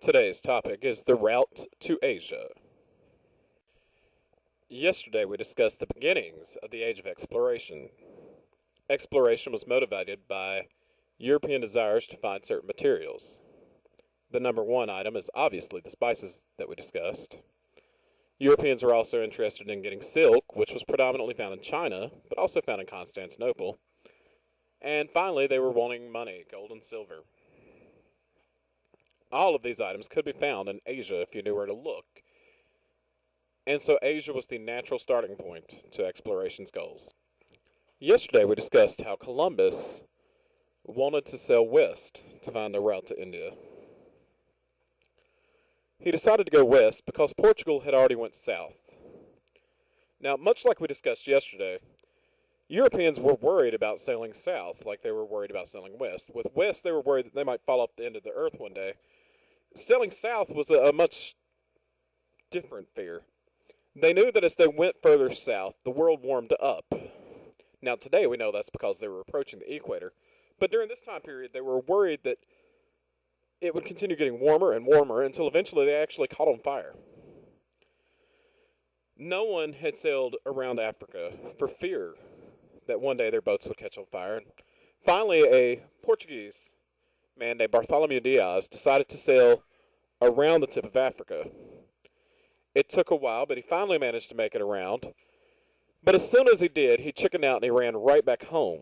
Today's topic is the route to Asia. Yesterday we discussed the beginnings of the Age of Exploration. Exploration was motivated by European desires to find certain materials. The number one item is obviously the spices that we discussed. Europeans were also interested in getting silk, which was predominantly found in China, but also found in Constantinople. And finally, they were wanting money, gold and silver. All of these items could be found in Asia if you knew where to look. And so Asia was the natural starting point to exploration's goals. Yesterday we discussed how Columbus wanted to sail west to find a route to India. He decided to go west because Portugal had already went south. Now, much like we discussed yesterday, Europeans were worried about sailing south like they were worried about sailing west. With west, they were worried that they might fall off the end of the earth one day. Sailing south was a much different fear. They knew that as they went further south, the world warmed up. Now, today we know that's because they were approaching the equator. But during this time period, they were worried that it would continue getting warmer and warmer until eventually they actually caught on fire. No one had sailed around Africa for fear that one day their boats would catch on fire. And finally, a Portuguese man named Bartholomew Diaz decided to sail around the tip of Africa. It took a while, but he finally managed to make it around. But as soon as he did, he chickened out and he ran right back home.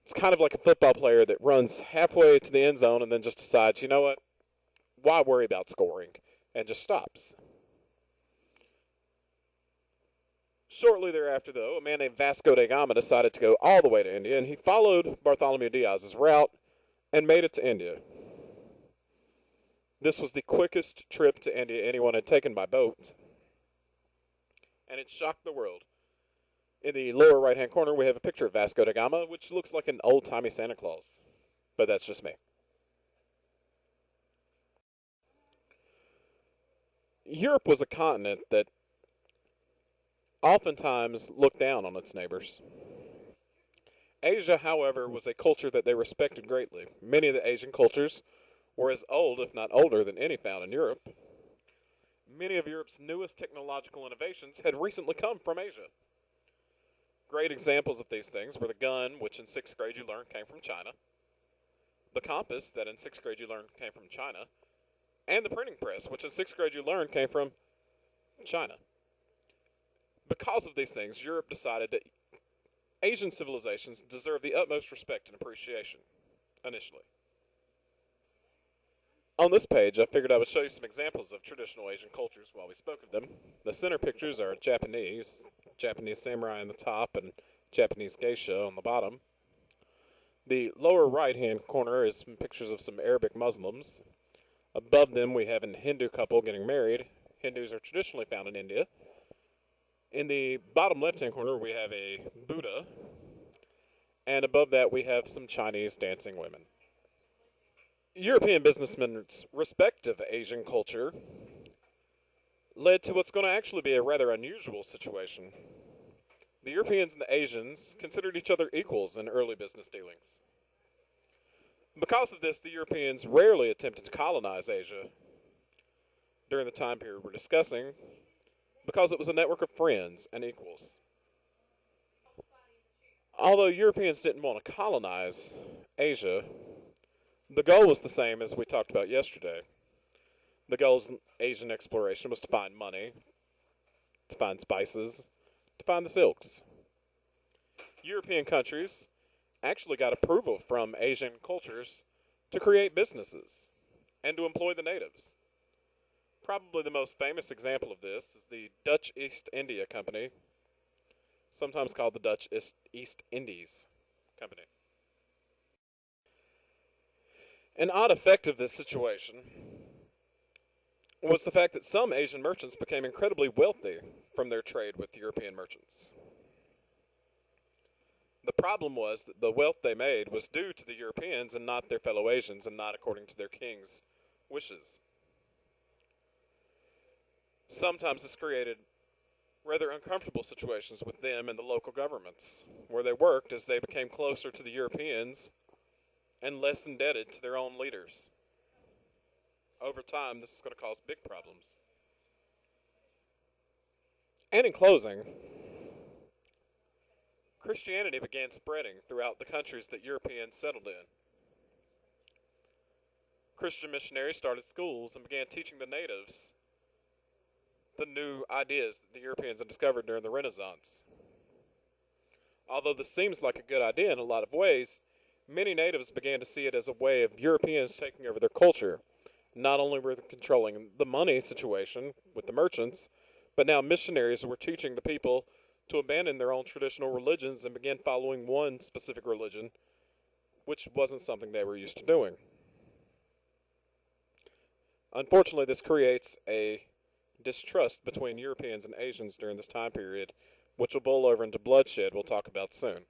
It's kind of like a football player that runs halfway to the end zone and then just decides, you know what, why worry about scoring, and just stops. Shortly thereafter, though, a man named Vasco da Gama decided to go all the way to India, and he followed Bartholomew Diaz's route and made it to India. This was the quickest trip to India anyone had taken by boat, and it shocked the world. In the lower right-hand corner, we have a picture of Vasco da Gama, which looks like an old-timey Santa Claus. But that's just me. Europe was a continent that oftentimes looked down on its neighbors. Asia, however, was a culture that they respected greatly. Many of the Asian cultures were as old, if not older, than any found in Europe. Many of Europe's newest technological innovations had recently come from Asia. Great examples of these things were the gun, which in 6th grade you learned came from China, the compass, that in 6th grade you learned came from China, and the printing press, which in 6th grade you learned came from China. Because of these things, Europe decided that Asian civilizations deserve the utmost respect and appreciation, initially. On this page, I figured I would show you some examples of traditional Asian cultures while we spoke of them. The center pictures are Japanese samurai on the top and Japanese geisha on the bottom. The lower right-hand corner is some pictures of some Arabic Muslims. Above them, we have a Hindu couple getting married. Hindus are traditionally found in India. In the bottom left-hand corner, we have a Buddha. And above that, we have some Chinese dancing women. European businessmen's respect of Asian culture led to what's going to actually be a rather unusual situation. The Europeans and the Asians considered each other equals in early business dealings. Because of this, the Europeans rarely attempted to colonize Asia during the time period we're discussing, because it was a network of friends and equals. Although Europeans didn't want to colonize Asia, the goal was the same as we talked about yesterday. The goal of Asian exploration was to find money, to find spices, to find the silks. European countries actually got approval from Asian cultures to create businesses and to employ the natives. Probably the most famous example of this is the Dutch East India Company, sometimes called the Dutch East Indies Company. An odd effect of this situation was the fact that some Asian merchants became incredibly wealthy from their trade with European merchants. The problem was that the wealth they made was due to the Europeans and not their fellow Asians, and not according to their king's wishes. Sometimes this created rather uncomfortable situations with them and the local governments, where they worked as they became closer to the Europeans and less indebted to their own leaders. over time, this is going to cause big problems. And in closing, Christianity began spreading throughout the countries that Europeans settled in. Christian missionaries started schools and began teaching the natives the new ideas that the Europeans had discovered during the Renaissance. Although this seems like a good idea in a lot of ways, many natives began to see it as a way of Europeans taking over their culture. Not only were they controlling the money situation with the merchants, but now missionaries were teaching the people to abandon their own traditional religions and begin following one specific religion, which wasn't something they were used to doing. Unfortunately, this creates a distrust between Europeans and Asians during this time period, which will boil over into bloodshed we'll talk about soon.